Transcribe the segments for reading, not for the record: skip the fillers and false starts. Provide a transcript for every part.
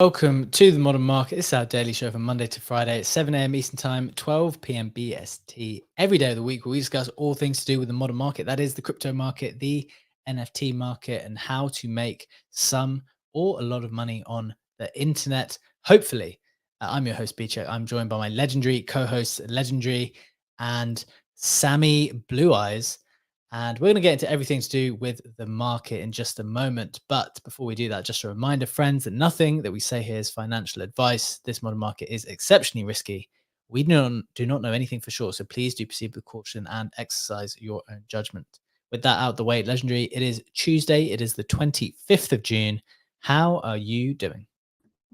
Welcome to the Modern Market. This is our daily show from Monday to Friday at 7 a.m. Eastern Time, 12 p.m. BST. Every day of the week, where we discuss all things to do with the modern market. That is the crypto market, the NFT market, and how to make some or a lot of money on the internet. Hopefully, I'm your host, Beechek. I'm joined by my legendary co-host, Legendary, and Sammy Blue Eyes. And we're going to get into everything to do with the market in just a moment. But before we do that, just a reminder, friends, that nothing that we say here is financial advice. This modern market is exceptionally risky. We do not know anything for sure. So please do proceed with caution and exercise your own judgment. With that out the way, Legendary, it is Tuesday. It is the 25th of June. How are you doing?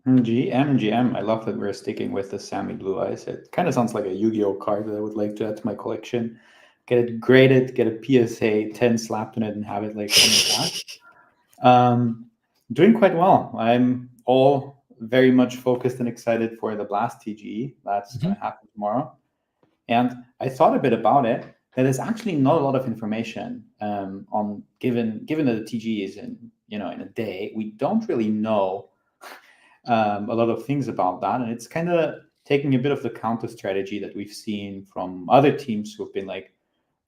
MGM. I love that we're sticking with the Sammy Blue Eyes. It kind of sounds like a Yu-Gi-Oh card that I would like to add to my collection. Get it graded, get a PSA 10 slapped on it, and have it like on the back. Doing quite well. I'm all very much focused and excited for the Blast TGE. That's going to happen tomorrow. And I thought a bit about it. That there's actually not a lot of information on given that the TGE is in a day. We don't really know a lot of things about that, and it's kind of taking a bit of the counter strategy that we've seen from other teams who've been like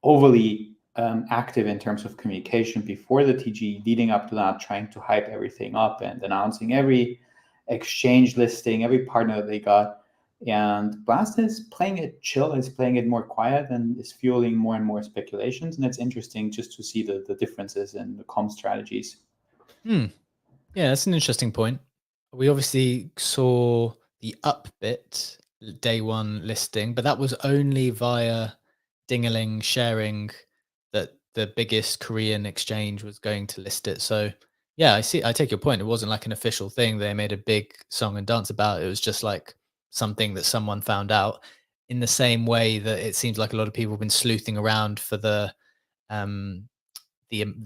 overly active in terms of communication before the TG, leading up to that, trying to hype everything up and announcing every exchange listing, every partner that they got. And Blast is playing it chill, is playing it more quiet, and is fueling more and more speculations. And it's interesting just to see the differences in the comm strategies. Yeah, that's an interesting point. We obviously saw the Upbit day one listing, but that was only via Dingaling sharing that the biggest Korean exchange was going to list it. So yeah, I take your point. It wasn't like an official thing they made a big song and dance about. It was just like something that someone found out, in the same way that it seems like a lot of people have been sleuthing around for the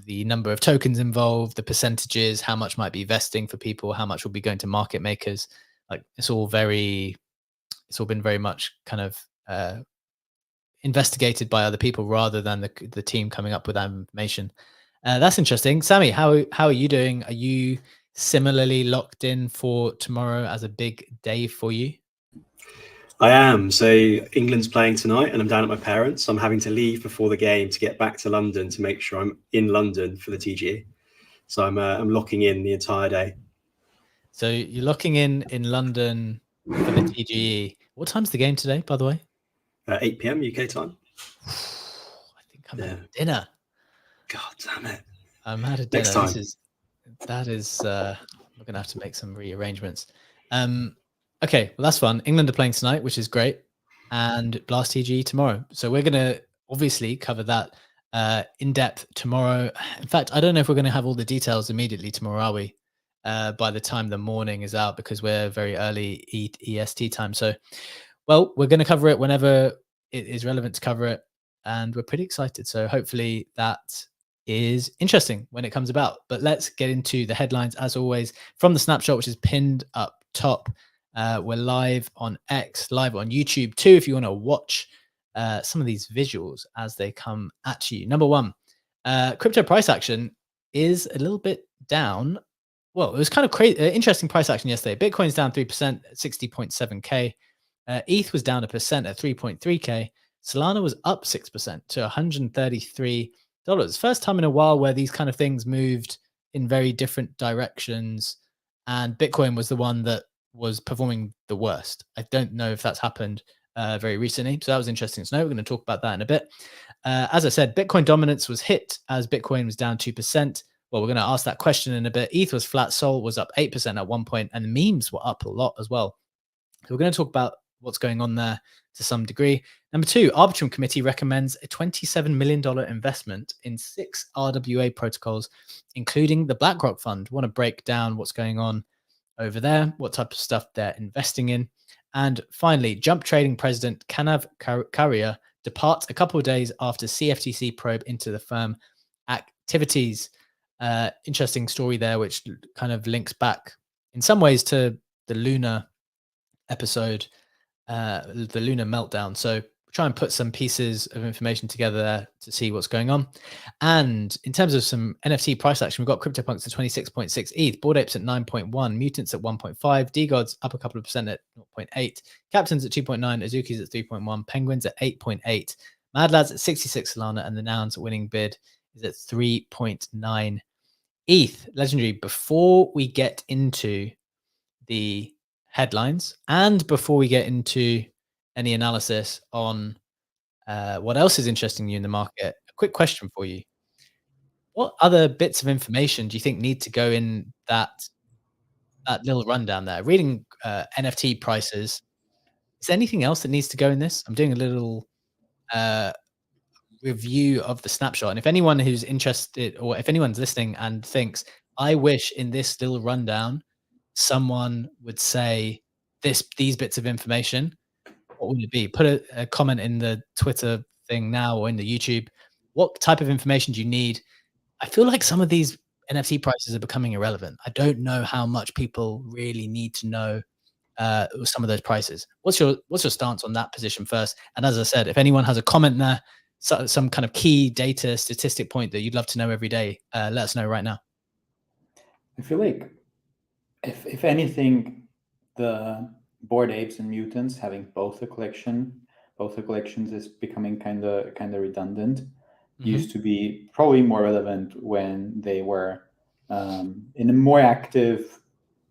number of tokens involved, the percentages, how much might be vesting for people, how much will be going to market makers. Like it's all been very much kind of investigated by other people rather than the team coming up with that information. That's interesting. Sammy, how are you doing? Are you similarly locked in for tomorrow as a big day for you? I am. So England's playing tonight and I'm down at my parents'. So I'm having to leave before the game to get back to London to make sure I'm in London for the TGE. So I'm locking in the entire day. So you're locking in London for the TGE. What time's the game today, by the way? 8 p.m. UK time. I think I'm at dinner. God damn it. I'm at a dinner. Next time. We're going to have to make some rearrangements. Okay, well, that's fun. England are playing tonight, which is great. And Blast TG tomorrow. So we're going to obviously cover that in depth tomorrow. In fact, I don't know if we're going to have all the details immediately tomorrow, are we? By the time the morning is out, because we're very early EST time. So, well, we're going to cover it whenever it is relevant to cover it. And we're pretty excited. So hopefully that is interesting when it comes about. But let's get into the headlines, as always, from the snapshot, which is pinned up top. We're live on X, live on YouTube too, if you want to watch some of these visuals as they come at you. Number one, crypto price action is a little bit down. Well, it was kind of crazy, interesting price action yesterday. Bitcoin's down 3% at 60.7K. ETH was down 1% at 3.3K. Solana was up 6% to $133. First time in a while where these kind of things moved in very different directions. And Bitcoin was the one that was performing the worst. I don't know if that's happened very recently. So that was interesting to know. We're going to talk about that in a bit. As I said, Bitcoin dominance was hit as Bitcoin was down 2%. Well, we're going to ask that question in a bit. ETH was flat. Sol was up 8% at one point, and the memes were up a lot as well. So we're going to talk about what's going on there to some degree. Number two, Arbitrum Committee recommends a $27 million investment in 6 RWA protocols, including the BlackRock fund. Want to break down what's going on over there, what type of stuff they're investing in. And finally, Jump Trading President Kanav Karia departs a couple of days after CFTC probe into the firm activities. Interesting story there, which kind of links back in some ways to the Luna episode, the Luna meltdown. So try and put some pieces of information together there to see what's going on. And in terms of some NFT price action, we've got CryptoPunks at 26.6 ETH, Bored Apes at 9.1, Mutants at 1.5, DGods up a couple of percent at 0.8, Captains at 2.9, Azuki's at 3.1, Penguins at 8.8, Mad Lads at 66 Solana, and the Nouns winning bid is at 3.9 ETH. Legendary, before we get into the headlines and before we get into any analysis on what else is interesting you in the market, a quick question for you. What other bits of information do you think need to go in that little rundown there? Reading NFT prices. Is there anything else that needs to go in this? I'm doing a little review of the snapshot. And if anyone who's interested, or if anyone's listening and thinks, I wish in this little rundown, someone would say these bits of information, what would it be? Put a comment in the Twitter thing now or in the YouTube. What type of information do you need? I feel like some of these NFT prices are becoming irrelevant. I don't know how much people really need to know some of those prices. What's your stance on that position first? And as I said, if anyone has a comment there, some kind of key data statistic point that you'd love to know every day, let us know right now. I feel like if anything, the Bored Apes and Mutants having both the collections is becoming kind of redundant. Used to be probably more relevant when they were in a more active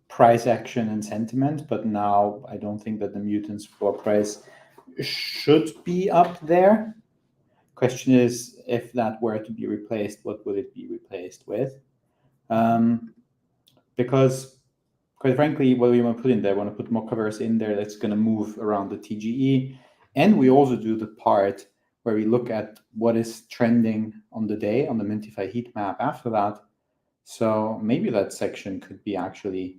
price action and sentiment, but now I don't think that the Mutants floor price should be up there. Question is, if that were to be replaced, what would it be replaced with? Because quite frankly, what we want to put in there, we want to put more covers in there that's going to move around the TGE. And we also do the part where we look at what is trending on the day on the Mintify heat map after that. So maybe that section could be actually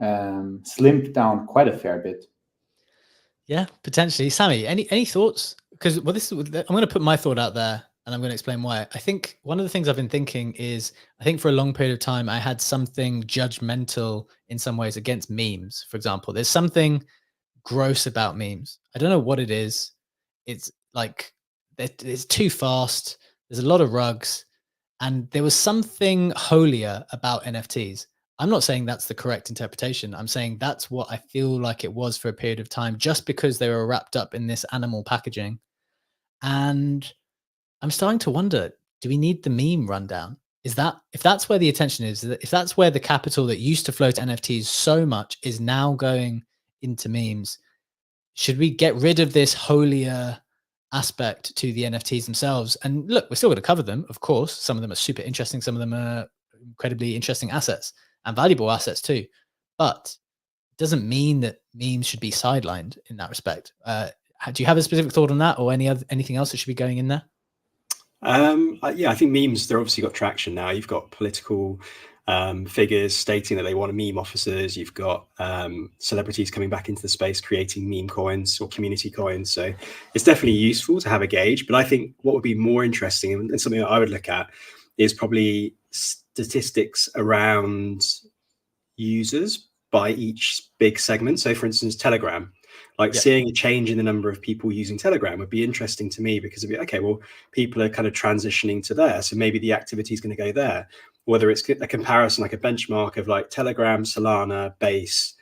slimmed down quite a fair bit. Yeah, potentially. Sammy, any thoughts? Because I'm going to put my thought out there and I'm going to explain why. I think one of the things I've been thinking is, I think for a long period of time, I had something judgmental in some ways against memes. For example, there's something gross about memes. I don't know what it is. It's like, it's too fast. There's a lot of rugs. And there was something holier about NFTs. I'm not saying that's the correct interpretation. I'm saying that's what I feel like it was for a period of time, just because they were wrapped up in this animal packaging. And I'm starting to wonder, do we need the meme rundown? If that's where the attention is, if that's where the capital that used to flow to NFTs so much is now going into memes, should we get rid of this holier aspect to the NFTs themselves? And look, we're still going to cover them, of course. Some of them are super interesting. Some of them are incredibly interesting assets and valuable assets too. But it doesn't mean that memes should be sidelined in that respect. Do you have a specific thought on that, or anything else that should be going in there? Yeah, I think memes, they're obviously got traction now. You've got political figures stating that they want meme officers. You've got celebrities coming back into the space creating meme coins or community coins. So it's definitely useful to have a gauge. But I think what would be more interesting, and something that I would look at, is probably statistics around users by each big segment. So for instance, Telegram. Seeing a change in the number of people using Telegram would be interesting to me, because it'd be, okay, well, people are kind of transitioning to there. So maybe the activity is going to go there. Whether it's a comparison, like a benchmark of like Telegram, Solana, Base,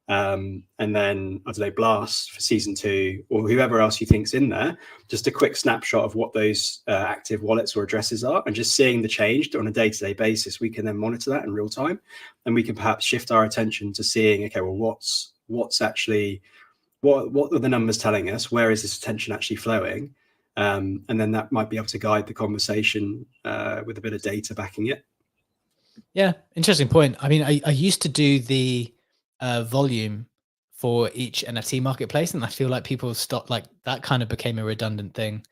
and then, I don't know, Blast for season 2, or whoever else you think's in there, just a quick snapshot of what those active wallets or addresses are, and just seeing the change on a day-to-day basis, we can then monitor that in real time. And we can perhaps shift our attention to seeing, okay, well, what's actually, what are the numbers telling us? Where is this attention actually flowing? And then that might be able to guide the conversation with a bit of data backing it. Yeah, interesting point. I mean, I used to do the volume for each NFT marketplace, and I feel like people stopped, like that kind of became a redundant thing.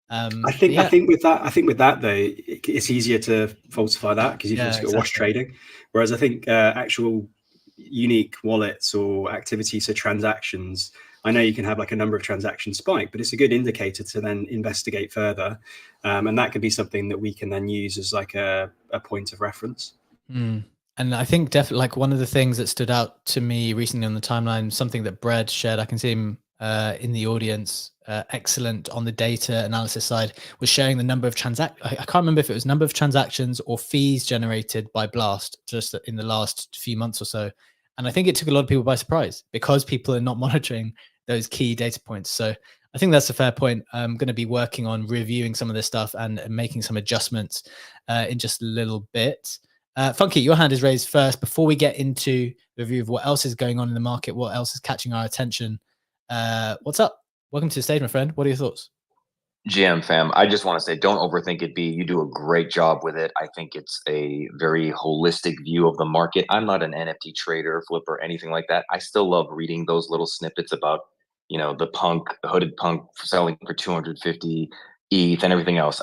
I think with that though, it's easier to falsify that, because you've just got wash trading. Whereas I think actual unique wallets or activities, so transactions, I know you can have like a number of transactions spike, but it's a good indicator to then investigate further. And that could be something that we can then use as like a point of reference. And I think definitely, like, one of the things that stood out to me recently on the timeline, something that Brad shared, I can see him in the audience, excellent on the data analysis side, was sharing the number of I can't remember if it was number of transactions or fees generated by Blast just in the last few months or so. And I think it took a lot of people by surprise because people are not monitoring those key data points. So I think that's a fair point. I'm going to be working on reviewing some of this stuff and making some adjustments in just a little bit. Funky, your hand is raised first. Before we get into the review of what else is going on in the market, what else is catching our attention, what's up? Welcome to the stage, my friend. What are your thoughts? GM fam, I just want to say, don't overthink it, B. You do a great job with it. I think it's a very holistic view of the market. I'm not an NFT trader, flipper, anything like that. I still love reading those little snippets about, the hooded punk selling for 250 ETH and everything else.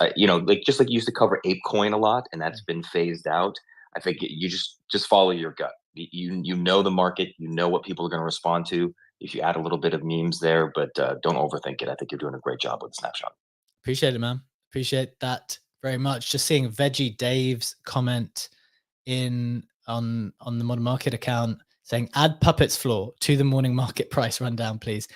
Just like you used to cover ApeCoin a lot, and that's been phased out. I think you just follow your gut. You know the market. You know what people are going to respond to. If you add a little bit of memes there, but don't overthink it. I think you're doing a great job with the snapshot. Appreciate it, man. Appreciate that very much. Just seeing Veggie Dave's comment on the Modern Market account saying, add Puppet's floor to the morning market price rundown, please.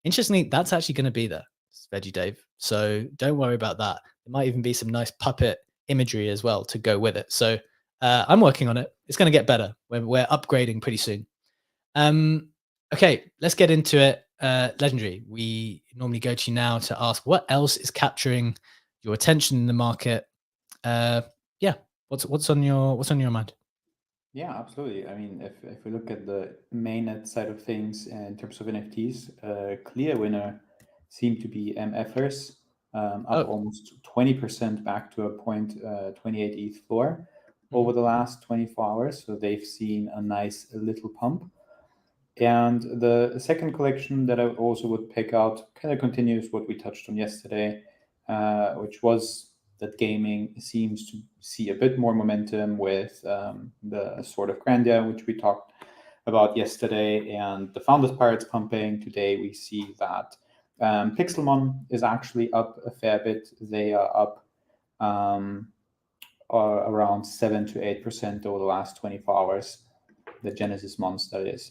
Interestingly, that's actually going to be there, Veggie Dave. So don't worry about that. There might even be some nice puppet imagery as well to go with it. So I'm working on it. It's going to get better. We're upgrading pretty soon. Okay, let's get into it. Legendary, we normally go to you now to ask what else is capturing your attention in the market. Yeah, what's on your mind? Yeah, absolutely. I mean, if we look at the mainnet side of things in terms of NFTs, clear winner seem to be MFers, up almost 20% back to a 0.28 ETH floor over the last 24 hours. So they've seen a nice little pump. And the second collection that I also would pick out kind of continues what we touched on yesterday, which was that gaming seems to see a bit more momentum with the Sword of Grandia, which we talked about yesterday, and the Founders Pirates pumping. Today we see that Pixelmon is actually up a fair bit. They are up around 7 to 8% over the last 24 hours. The Genesis Mons, that is.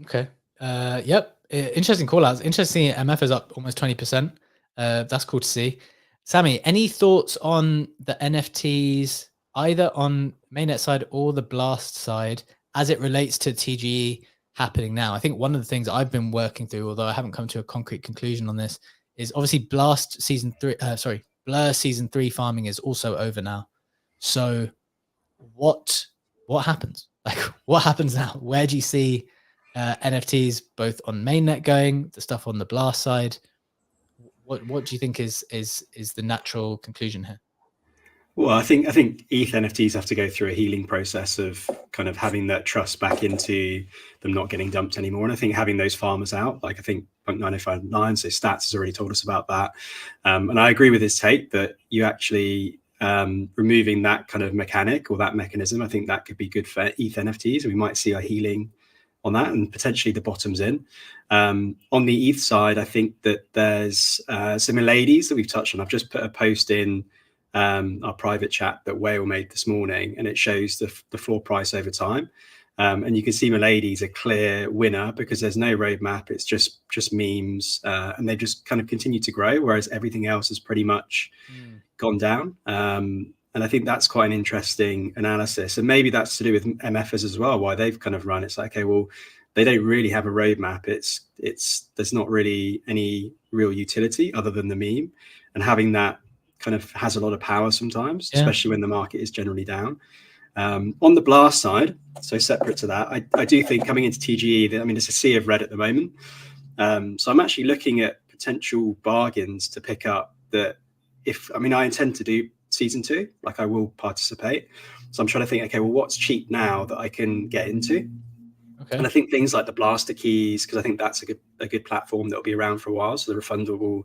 Okay. Yep. Interesting call outs. Interesting. MF is up almost 20%. That's cool to see. Sammy, any thoughts on the NFTs, either on mainnet side or the Blast side, as it relates to TGE happening now? I think one of the things I've been working through, although I haven't come to a concrete conclusion on this, is obviously Blur season 3 farming is also over now. So what happens? Like, what happens now? Where do you see NFTs both on mainnet going, the stuff on the Blast side? What do you think is the natural conclusion here? Well, I think ETH NFTs have to go through a healing process of kind of having that trust back into them not getting dumped anymore. And I think having those farmers out, like I think 9059, so Stats has already told us about that. And I agree with his take that you actually removing that kind of mechanic or that mechanism, I think that could be good for ETH NFTs. We might see a healing on that and potentially the bottoms in. On the ETH side, I think that there's some ladies that we've touched on. I've just put a post in our private chat that Whale made this morning, and it shows the floor price over time. And you can see Milady's a clear winner because there's no roadmap. It's just memes, and they just kind of continue to grow, whereas everything else has pretty much gone down. And I think that's quite an interesting analysis. And maybe that's to do with MFers as well, why they've kind of run. It's like, okay, well, they don't really have a roadmap. There's not really any real utility other than the meme. And having that kind of has a lot of power sometimes, especially when the market is generally down. On the Blast side, so separate to that, I do think coming into TGE, I mean, it's a sea of red at the moment. So I'm actually looking at potential bargains to pick up that I intend to do season 2, like I will participate. So I'm trying to think, okay, well, what's cheap now that I can get into? Okay. And I think things like the Blaster keys, because I think that's a good platform that will be around for a while. So the refundable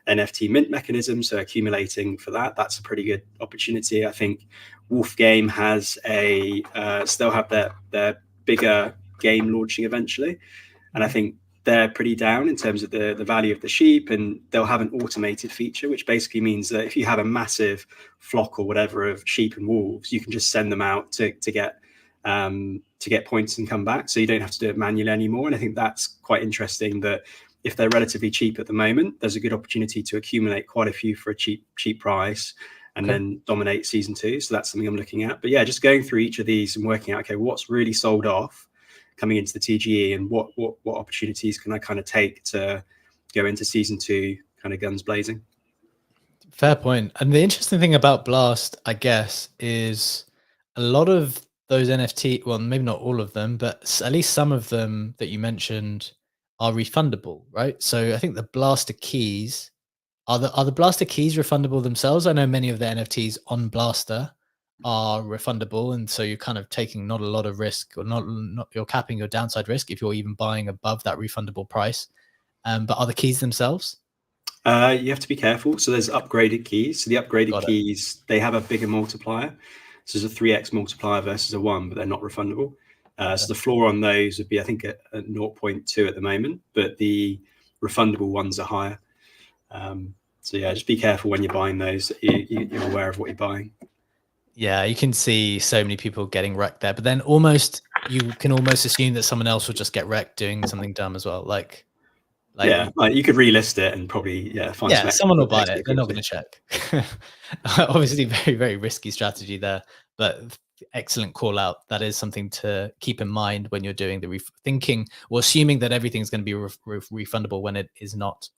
NFT mint mechanism, so accumulating for that's a pretty good opportunity. I think Wolf Game has still have their bigger game launching eventually. And I think they're pretty down in terms of the value of the sheep, and they'll have an automated feature, which basically means that if you have a massive flock or whatever of sheep and wolves, you can just send them out to get to get points and come back, so you don't have to do it manually anymore. And I think that's quite interesting, that if they're relatively cheap at the moment, there's a good opportunity to accumulate quite a few for a cheap price, and then dominate season 2. So that's something I'm looking at. But yeah, just going through each of these and working out, okay, what's really sold off coming into the TGE, and what opportunities can I kind of take to go into season 2 kind of guns blazing. Fair point. And the interesting thing about Blast, I guess, is a lot of those NFT, well, maybe not all of them, but at least some of them that you mentioned are refundable, right? So I think the Blaster keys, are the Blaster keys refundable themselves? I know many of the NFTs on Blaster are refundable, and so you're kind of taking not a lot of risk, or not you're capping your downside risk if you're even buying above that refundable price. But are the keys themselves? You have to be careful. So there's upgraded keys. So the upgraded keys, they have a bigger multiplier. So there's a 3x multiplier versus a 1, but they're not refundable. So the floor on those would be, I think, at 0.2 at the moment, but the refundable ones are higher. So yeah, just be careful when you're buying those. You're aware of what you're buying. Yeah, you can see so many people getting wrecked there, but then you can almost assume that someone else will just get wrecked doing something dumb as well. Like yeah, like you could relist it and probably find someone will buy it. They're not going to check. Obviously, very, very risky strategy there, but excellent call out. That is something to keep in mind when you're doing the thinking or assuming that everything's going to be refundable when it is not.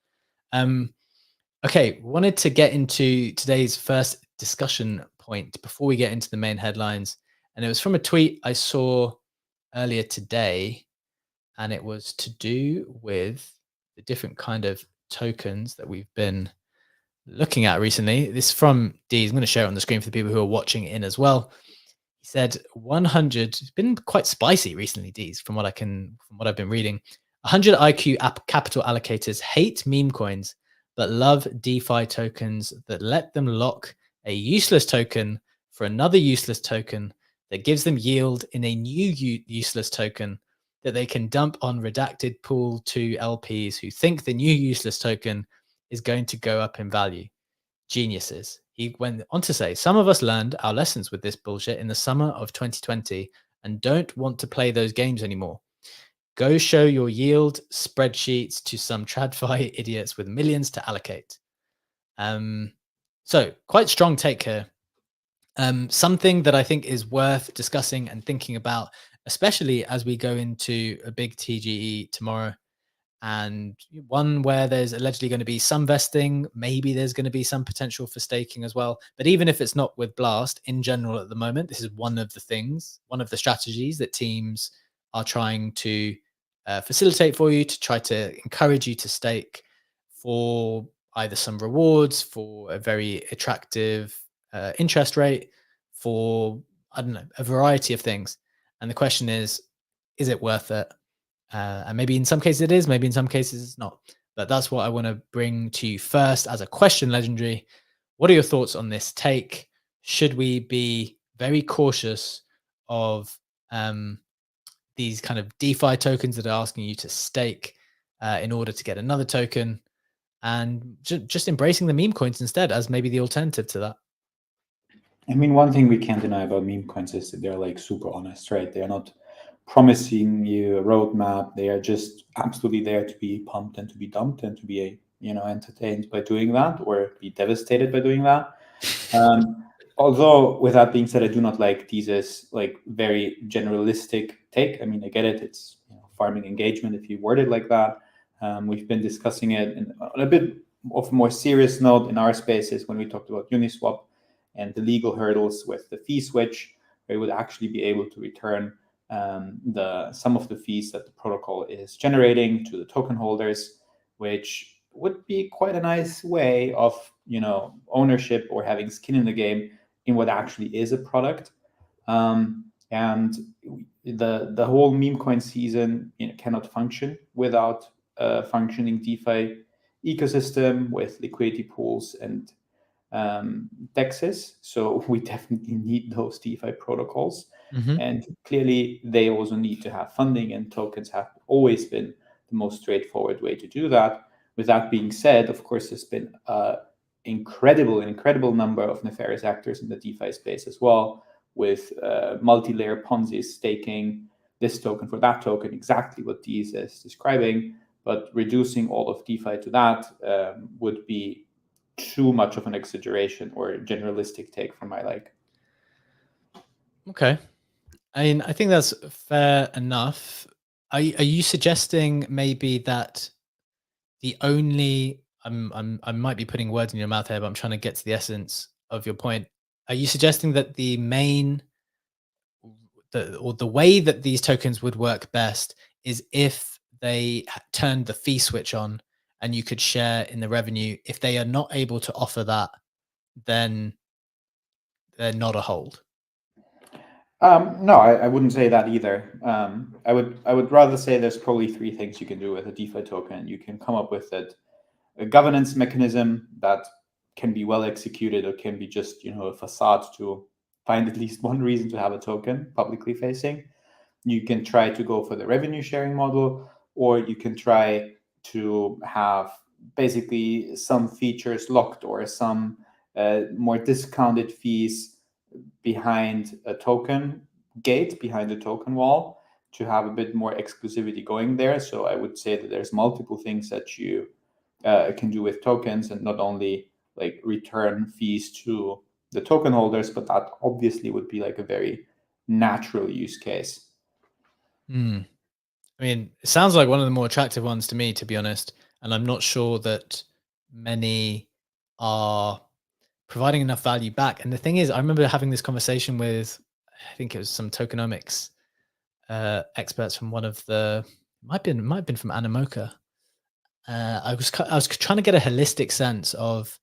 Okay, wanted to get into today's first discussion point before we get into the main headlines, and it was from a tweet I saw earlier today, and it was to do with the different kind of tokens that we've been looking at recently. This is from D. I'm going to share it on the screen for the people who are watching in as well. He said 100. It's been quite spicy recently, D's, from what I've been reading. 100 IQ capital allocators hate meme coins, but love DeFi tokens that let them lock a useless token for another useless token that gives them yield in a new useless token that they can dump on redacted pool to LPs who think the new useless token is going to go up in value. Geniuses. He went on to say, some of us learned our lessons with this bullshit in the summer of 2020 and don't want to play those games anymore. Go show your yield spreadsheets to some TradFi idiots with millions to allocate. So quite strong take here. Something that I think is worth discussing and thinking about, especially as we go into a big TGE tomorrow, and one where there's allegedly going to be some vesting. Maybe there's going to be some potential for staking as well. But even if it's not with Blast, in general at the moment, this is one of the strategies that teams are trying to facilitate for you, to try to encourage you to stake for either some rewards, for a very attractive interest rate, for, I don't know, a variety of things. And the question is it worth it? And maybe in some cases it is, maybe in some cases it's not. But that's what I want to bring to you first as a question, Legendary. What are your thoughts on this take? Should we be very cautious of these kind of DeFi tokens that are asking you to stake in order to get another token, and just embracing the meme coins instead as maybe the alternative to that? I mean, one thing we can't deny about meme coins is that they're like super honest, right? They're not promising you a roadmap. They are just absolutely there to be pumped and to be dumped and to be, entertained by doing that, or be devastated by doing that. Although, with that being said, I do not like these as like very generalistic take. I mean, I get it. It's farming engagement if you word it like that. We've been discussing it on a bit of a more serious note in our spaces when we talked about Uniswap and the legal hurdles with the fee switch, where you would actually be able to return some of the fees that the protocol is generating to the token holders, which would be quite a nice way of ownership or having skin in the game in what actually is a product. And the whole meme coin season cannot function without a functioning DeFi ecosystem with liquidity pools and DEXs. So we definitely need those DeFi protocols. And clearly they also need to have funding, and tokens have always been the most straightforward way to do that. With that being said, of course, there's been an incredible number of nefarious actors in the DeFi space as well, with multi-layer Ponzi staking this token for that token, exactly what Dees is describing, but reducing all of DeFi to that would be too much of an exaggeration or a generalistic take from my like. Okay. I mean, I think that's fair enough. Are you suggesting maybe that the only I might be putting words in your mouth here, but I'm trying to get to the essence of your point. Are you suggesting that the main or the way that these tokens would work best is if they turned the fee switch on and you could share in the revenue? If they are not able to offer that, then they're not a hold. No, I wouldn't say that either. I would rather say there's probably three things you can do with a DeFi token. You can come up with a governance mechanism that can be well executed, or can be just a facade to find at least one reason to have a token publicly facing. You can try to go for the revenue sharing model, or you can try to have basically some features locked or some more discounted fees behind a token gate, behind the token wall, to have a bit more exclusivity going there. So I would say that there's multiple things that you can do with tokens, and not only like return fees to the token holders, but that obviously would be like a very natural use case. I mean, it sounds like one of the more attractive ones to me, to be honest. And I'm not sure that many are providing enough value back. And the thing is, I remember having this conversation with, I think it was some tokenomics experts from one of the, might have been from Animoca. I was trying to get a holistic sense of,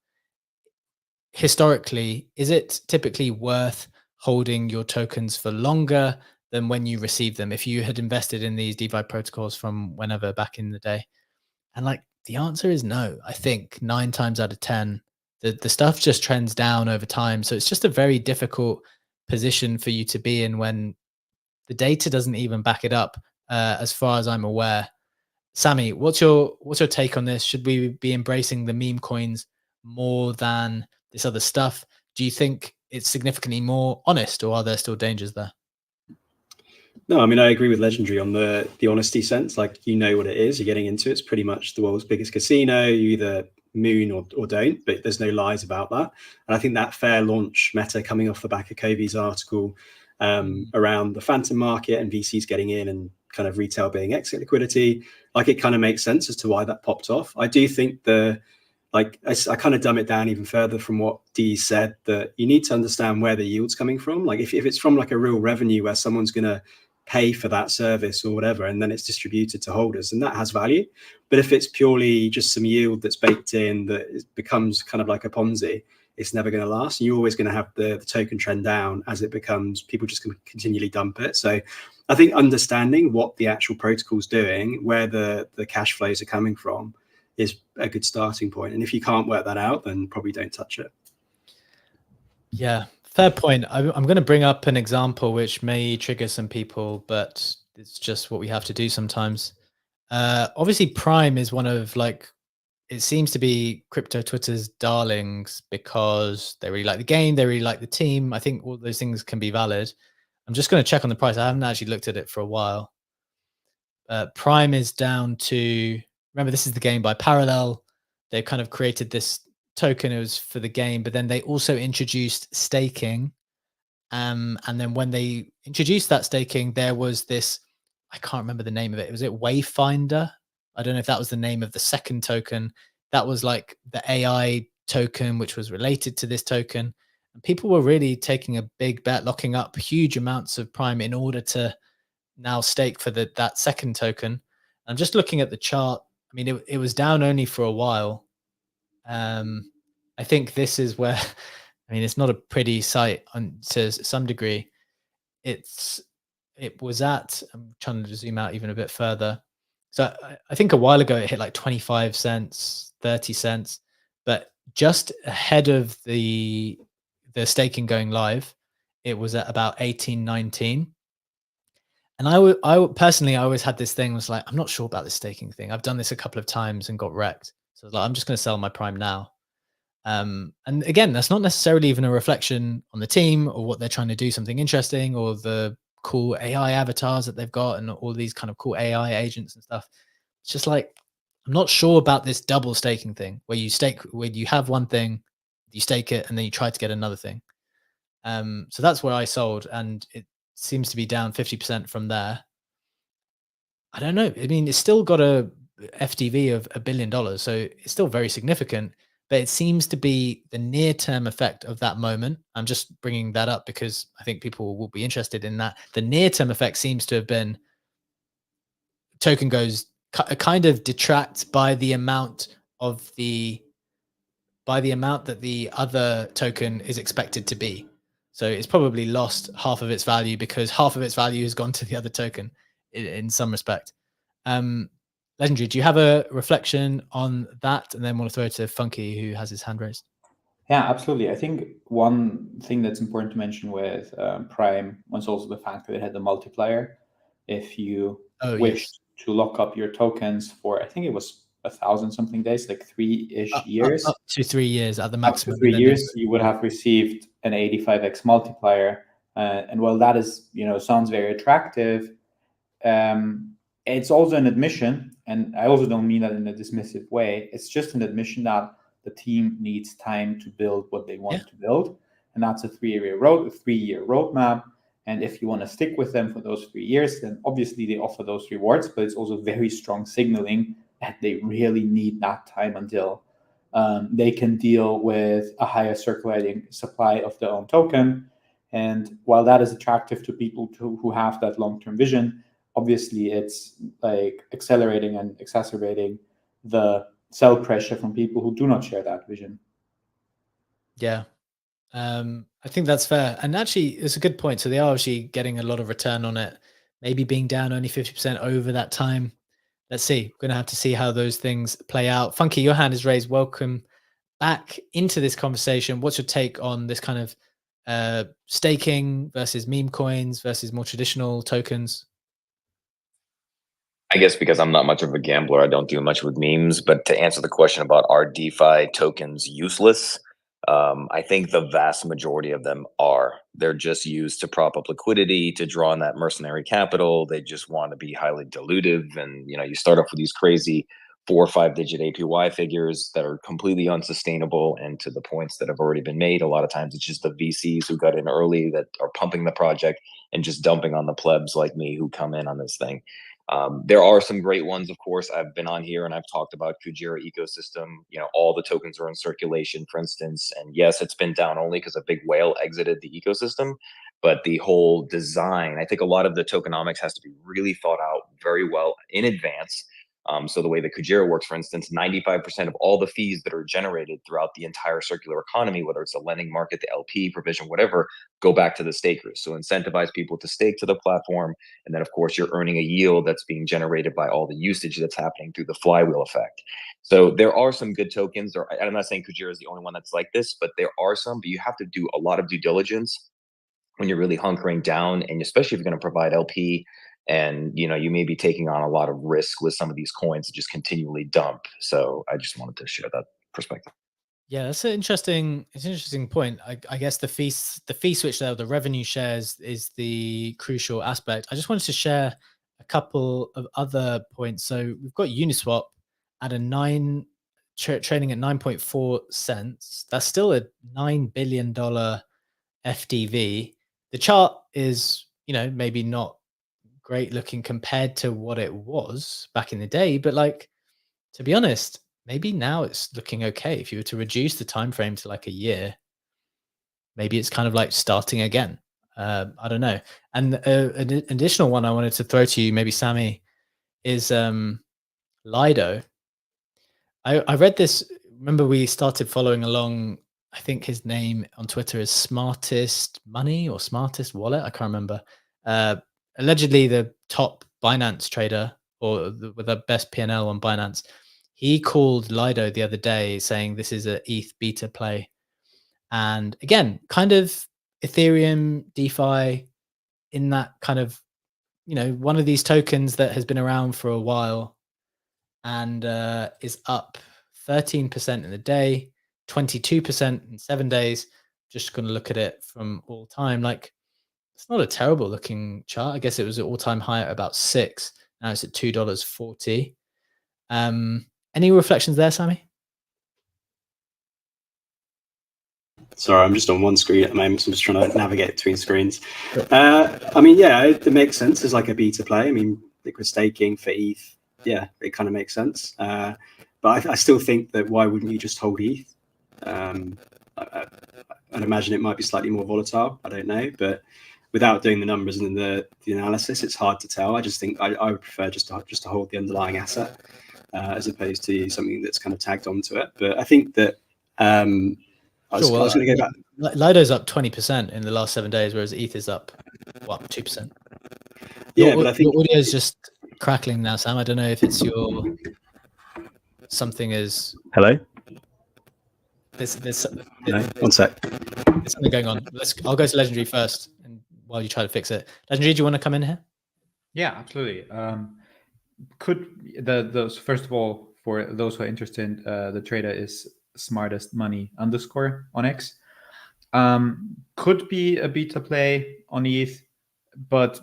historically, is it typically worth holding your tokens for longer than when you receive them if you had invested in these DeFi protocols from whenever back in the day? And like the answer is no. I think 9 times out of 10, the stuff just trends down over time. So it's just a very difficult position for you to be in when the data doesn't even back it up, as far as I'm aware. Sammy, what's your take on this? Should we be embracing the meme coins more than this other stuff? Do you think it's significantly more honest, or are there still dangers there? No, I mean, I agree with Legendary on the honesty sense. Like, you know what it is, you're getting into. It's pretty much the world's biggest casino. You either moon or don't, but there's no lies about that. And I think that fair launch meta coming off the back of Kobe's article around the phantom market and VCs getting in and kind of retail being exit liquidity, like it kind of makes sense as to why that popped off. I do think I kind of dumb it down even further from what Dee said, that you need to understand where the yield's coming from. Like if it's from like a real revenue where someone's going to pay for that service or whatever, and then it's distributed to holders, and that has value. But if it's purely just some yield that's baked in that becomes kind of like a Ponzi, it's never going to last. And you're always going to have the token trend down as it becomes, people just going to continually dump it. So I think understanding what the actual protocol's doing, where the cash flows are coming from, is a good starting point. And if you can't work that out, then probably don't touch it. Yeah, fair point. I'm going to bring up an example which may trigger some people, but it's just what we have to do sometimes. Obviously, Prime is one of it seems to be crypto Twitter's darlings because they really like the game, they really like the team. I think all those things can be valid. I'm just going to check on the price. I haven't actually looked at it for a while. Prime is down to, remember, this is the game by Parallel. They've kind of created this token. It was for the game, but then they also introduced staking. And then when they introduced that staking, there was this, I can't remember the name of it. Was it Wayfinder? I don't know if that was the name of the second token. That was like the AI token, which was related to this token. And people were really taking a big bet, locking up huge amounts of Prime in order to now stake for that second token. I'm just looking at the chart. I mean, it was down only for a while. I think this is where, I mean, it's not a pretty sight to some degree. It was at, I'm trying to zoom out even a bit further. So I think a while ago it hit like 25 cents, 30 cents, but just ahead of the staking going live, it was at about 18, 19. And I personally, I always had this thing, was like, I'm not sure about this staking thing. I've done this a couple of times and got wrecked. So I was like, I'm just going to sell my Prime now. And again, that's not necessarily even a reflection on the team or what they're trying to do, something interesting, or the cool AI avatars that they've got and all these kind of cool AI agents and stuff. It's just like, I'm not sure about this double staking thing where you have one thing, you stake it, and then you try to get another thing. So that's where I sold, and it seems to be down 50% from there. I don't know. I mean, it's still got a FDV of $1 billion, so it's still very significant. But it seems to be the near-term effect of that moment. I'm just bringing that up because I think people will be interested in that. The near-term effect seems to have been token goes kind of detracts by the amount that the other token is expected to be. So it's probably lost half of its value because half of its value has gone to the other token in some respect. Legendary, do you have a reflection on that? And then want to throw it to Funky, who has his hand raised. Yeah, absolutely. I think one thing that's important to mention with Prime was also the fact that it had the multiplier. If you wished to lock up your tokens for, I think it was 1,000 something days, like 3-ish years. Up to 3 years at the maximum. Up to 3 years, you would have received an 85x multiplier. And while that is, sounds very attractive, it's also an admission, and I also don't mean that in a dismissive way. It's just an admission that the team needs time to build what they want to build. And that's a 3-year roadmap. And if you want to stick with them for those 3 years, then obviously they offer those rewards, but it's also very strong signaling that they really need that time until they can deal with a higher circulating supply of their own token. And while that is attractive to people who have that long-term vision, obviously it's like accelerating and exacerbating the sell pressure from people who do not share that vision. Yeah. I think that's fair. And actually, it's a good point. So they are actually getting a lot of return on it, maybe being down only 50% over that time. Let's see. We're going to have to see how those things play out. Funky, your hand is raised. Welcome back into this conversation. What's your take on this kind of staking versus meme coins versus more traditional tokens? I guess because I'm not much of a gambler, I don't do much with memes. But to answer the question about are DeFi tokens useless, I think the vast majority of them are. They're just used to prop up liquidity, to draw in that mercenary capital. They just want to be highly dilutive. And, you start off with these crazy 4 or 5 digit APY figures that are completely unsustainable. And to the points that have already been made, a lot of times it's just the VCs who got in early that are pumping the project and just dumping on the plebs like me who come in on this thing. There are some great ones, of course. I've been on here and I've talked about Kujira ecosystem. All the tokens are in circulation, for instance. And yes, it's been down only because a big whale exited the ecosystem. But the whole design, I think a lot of the tokenomics has to be really thought out very well in advance. So the way that Kujira works, for instance, 95% of all the fees that are generated throughout the entire circular economy, whether it's the lending market, the LP provision, whatever, go back to the stakers. So incentivize people to stake to the platform. And then, of course, you're earning a yield that's being generated by all the usage that's happening through the flywheel effect. So there are some good tokens. I'm not saying Kujira is the only one that's like this, but there are some. But you have to do a lot of due diligence when you're really hunkering down, and especially if you're going to provide LP. And you may be taking on a lot of risk with some of these coins that just continually dump. So I just wanted to share that perspective. Yeah, that's an interesting point. I guess the fee switch there, the revenue shares, is the crucial aspect. I just wanted to share a couple of other points. So we've got Uniswap at trading at 9.4 cents. That's still a $9 billion FDV. The chart is, maybe not great looking compared to what it was back in the day, but to be honest, maybe now it's looking okay. If you were to reduce the time frame to like a year, maybe it's kind of like starting again. I don't know. And an additional one I wanted to throw to you, maybe Sammy, is LIDO. I read this. Remember, we started following along. I think his name on Twitter is Smartest Money or Smartest Wallet. I can't remember. Allegedly the top Binance trader, or with the best P&L on Binance, he called LIDO the other day saying this is a ETH beta play. And again, kind of Ethereum, DeFi, in that kind of, one of these tokens that has been around for a while and is up 13% in a day, 22% in 7 days. Just going to look at it from all time. it's not a terrible looking chart. I guess it was at all-time high at about $6. Now it's at $2.40. Any reflections there, Sammy? Sorry, I'm just on one screen at the moment, so I'm just trying to navigate between screens. I mean, yeah, it makes sense as like a beta play. I mean, liquid staking for ETH, yeah, it kind of makes sense. But I still think that why wouldn't you just hold ETH? I'd imagine it might be slightly more volatile. I don't know, but without doing the numbers and the analysis, it's hard to tell. I just think I would prefer just to hold the underlying asset as opposed to something that's kind of tagged onto it. But I think that I was going to go back. LIDO's up 20% in the last 7 days, whereas ETH is up, what, 2%? Yeah, but I think your audio is just crackling now, Sam. I don't know if it's your something is. Hello. There's one sec. There's something going on. I'll go to Legendary first, and while you try to fix it, Legendary, do you want to come in here? Yeah, absolutely. First of all, for those who are interested, the trader is smartest money _ on X. Could be a beta play on ETH, but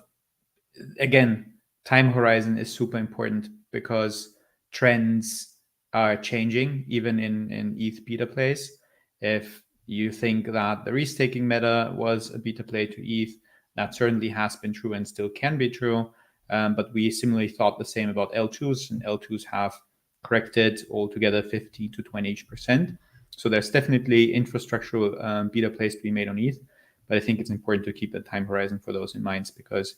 again, time horizon is super important because trends are changing even in ETH beta plays. If you think that the restaking meta was a beta play to ETH, that certainly has been true and still can be true. But we similarly thought the same about L2s, and L2s have corrected altogether 50 to 20%. So there's definitely infrastructural beta plays to be made on ETH, but I think it's important to keep the time horizon for those in mind because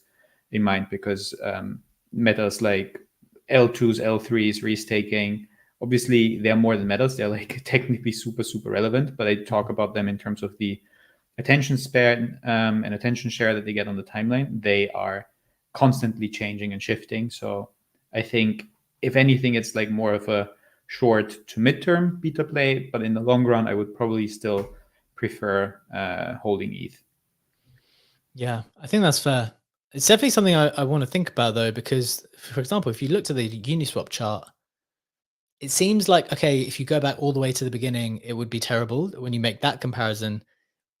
metas like L2s, L3s, restaking, obviously they're more than metas. They're like technically super, super relevant, but I talk about them in terms of the attention span and attention share that they get on the timeline. They are constantly changing and shifting. So I think if anything, it's like more of a short to midterm beta play, but in the long run, I would probably still prefer holding ETH. Yeah, I think that's fair. It's definitely something I want to think about though, because for example, if you looked at the Uniswap chart, it seems like, okay, if you go back all the way to the beginning, it would be terrible. When you make that comparison,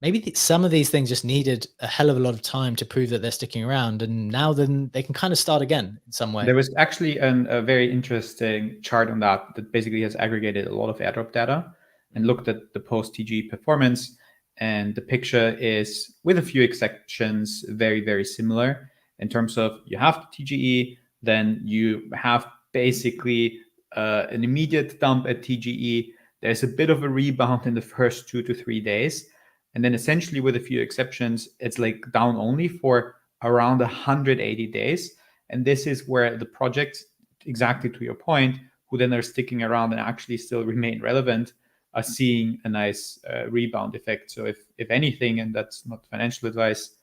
maybe some of these things just needed a hell of a lot of time to prove that they're sticking around. And now then they can kind of start again in some way. There was actually a very interesting chart on that basically has aggregated a lot of airdrop data and looked at the post-TGE performance. And the picture is, with a few exceptions, very, very similar in terms of you have the TGE, then you have basically an immediate dump at TGE. There's a bit of a rebound in the first 2 to 3 days. And then essentially, with a few exceptions, it's like down only for around 180 days. And this is where the projects, exactly to your point, who then are sticking around and actually still remain relevant, are seeing a nice rebound effect. So if anything, and that's not financial advice,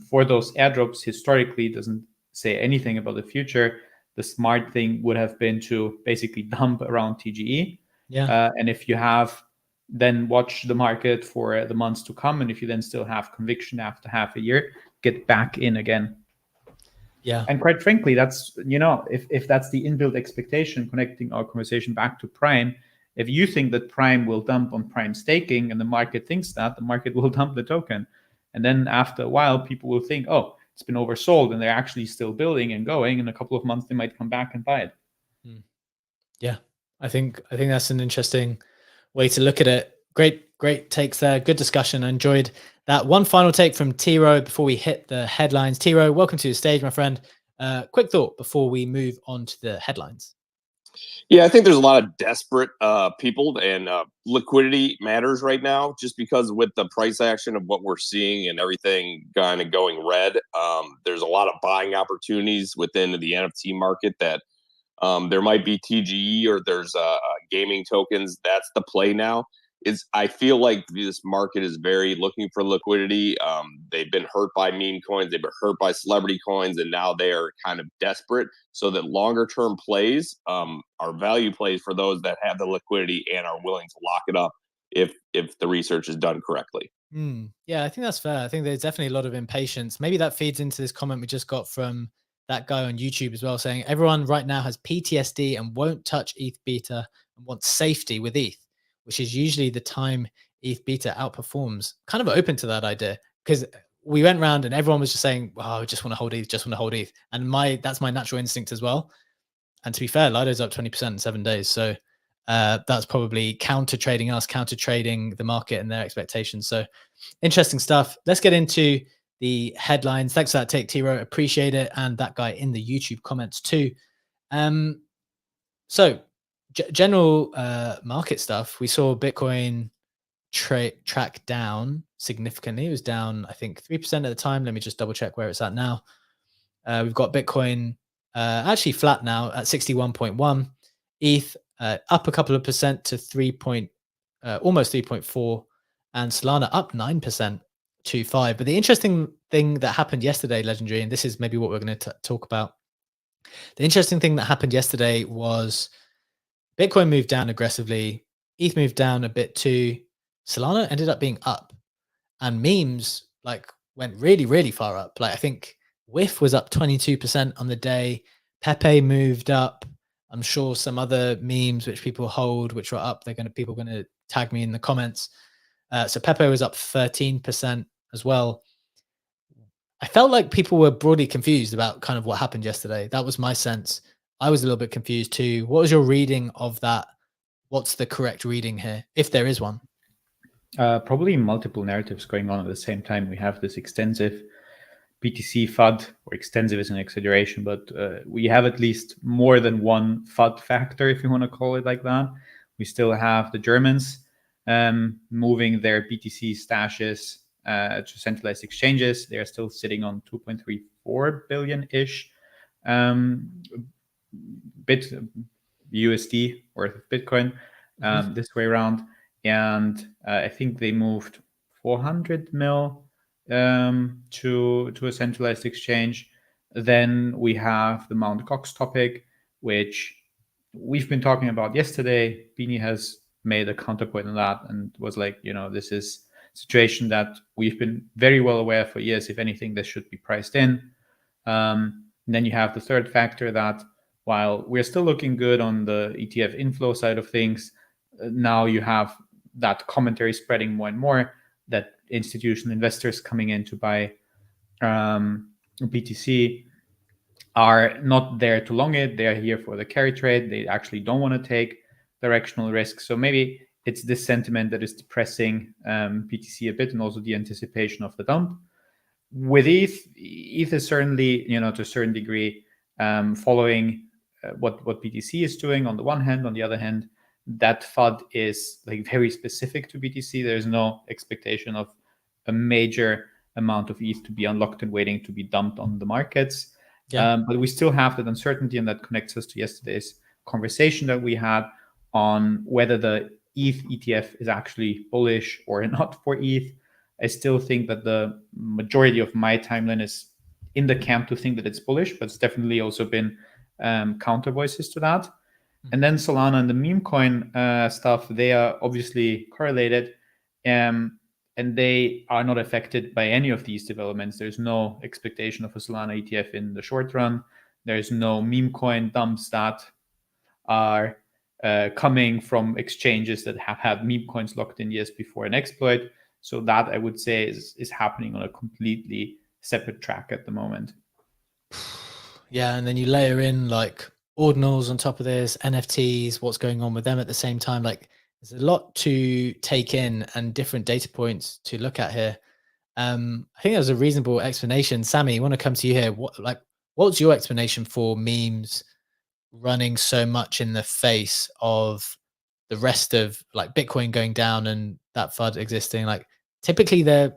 for those airdrops, historically doesn't say anything about the future. The smart thing would have been to basically dump around TGE. Yeah. And if you have, then watch the market for the months to come. And if you then still have conviction after half a year, get back in again. Yeah. And quite frankly, that's, if that's the inbuilt expectation, connecting our conversation back to Prime, if you think that Prime will dump on Prime staking and the market thinks that, the market will dump the token. And then after a while, people will think, oh, it's been oversold, and they're actually still building and going. In a couple of months, they might come back and buy it. Yeah, I think that's an interesting way to look at it. Great takes there. Good discussion. I enjoyed that. One final take from Tiro before we hit the headlines. Tiro, welcome to the stage, my friend. Quick thought before we move on to the headlines. Yeah, I think there's a lot of desperate people, and liquidity matters right now, just because with the price action of what we're seeing and everything kind of going red, there's a lot of buying opportunities within the NFT market that there might be TGE or there's gaming tokens. That's the play now. I feel like this market is very looking for liquidity. They've been hurt by meme coins, they've been hurt by celebrity coins, and now they are kind of desperate. So that longer term plays are value plays for those that have the liquidity and are willing to lock it up if the research is done correctly. Yeah, I think that's fair. I think there's definitely a lot of impatience. Maybe that feeds into this comment we just got from that guy on YouTube as well, saying everyone right now has PTSD and won't touch ETH beta and wants safety with ETH, which is usually the time ETH beta outperforms. Kind of open to that idea, because we went round and everyone was just saying, "Oh, I just want to hold ETH, just want to hold ETH," and that's my natural instinct as well. And to be fair, Lido's up 20% in 7 days, so that's probably counter trading the market and their expectations. So interesting stuff. Let's get into the headlines. Thanks for that take, Tiro. Appreciate it, and that guy in the YouTube comments too. So general market stuff. We saw Bitcoin track down significantly. It was down, I think, 3% at the time. Let me just double check where it's at now. We've got Bitcoin actually flat now at 61.1. ETH up a couple of percent to almost 3.4, and Solana up 9% to 5. But the interesting thing that happened yesterday, Legendary, and this is maybe what we're going to talk about. The interesting thing that happened yesterday was Bitcoin moved down aggressively. ETH moved down a bit too. Solana ended up being up, and memes like went really, really far up. Like I think WIF was up 22% on the day. Pepe moved up. I'm sure some other memes which people hold, which were up, people are gonna tag me in the comments. So Pepe was up 13% as well. I felt like people were broadly confused about kind of what happened yesterday. That was my sense. I was a little bit confused too. What was your reading of that? What's the correct reading here, if there is one? Probably multiple narratives going on at the same time. We have this extensive BTC FUD, or extensive is an exaggeration, but we have at least more than one FUD factor, if you want to call it like that. We still have the Germans moving their BTC stashes to centralized exchanges. They are still sitting on 2.34 billion-ish bit USD worth of Bitcoin this way around. And I think they moved 400 mil to a centralized exchange. Then we have the Mt. Gox topic, which we've been talking about yesterday. Beanie has made a counterpoint on that and was like, this is a situation that we've been very well aware for years. If anything, this should be priced in. And then you have the third factor that while we're still looking good on the ETF inflow side of things, now you have that commentary spreading more and more that institutional investors coming in to buy BTC are not there to long it. They are here for the carry trade. They actually don't want to take directional risk. So maybe it's this sentiment that is depressing BTC a bit, and also the anticipation of the dump. With ETH is certainly, to a certain degree, following what BTC is doing on the one hand. On the other hand, that FUD is like very specific to BTC. There's no expectation of a major amount of ETH to be unlocked and waiting to be dumped on the markets. Yeah. But we still have that uncertainty, and that connects us to yesterday's conversation that we had on whether the ETH ETF is actually bullish or not for ETH. I still think that the majority of my timeline is in the camp to think that it's bullish, but it's definitely also been counter voices to that. And then Solana and the Memecoin stuff, they are obviously correlated, and they are not affected by any of these developments. There's no expectation of a Solana ETF in the short run. There's no Memecoin dumps that are coming from exchanges that have had Memecoins locked in years before an exploit. So that, I would say, is happening on a completely separate track at the moment. Yeah, and then you layer in like ordinals on top of this, NFTs, what's going on with them at the same time. Like there's a lot to take in and different data points to look at here. I think that was a reasonable explanation. Sammy, I want to come to you here. What's your explanation for memes running so much in the face of the rest of like Bitcoin going down and that FUD existing? Like typically they're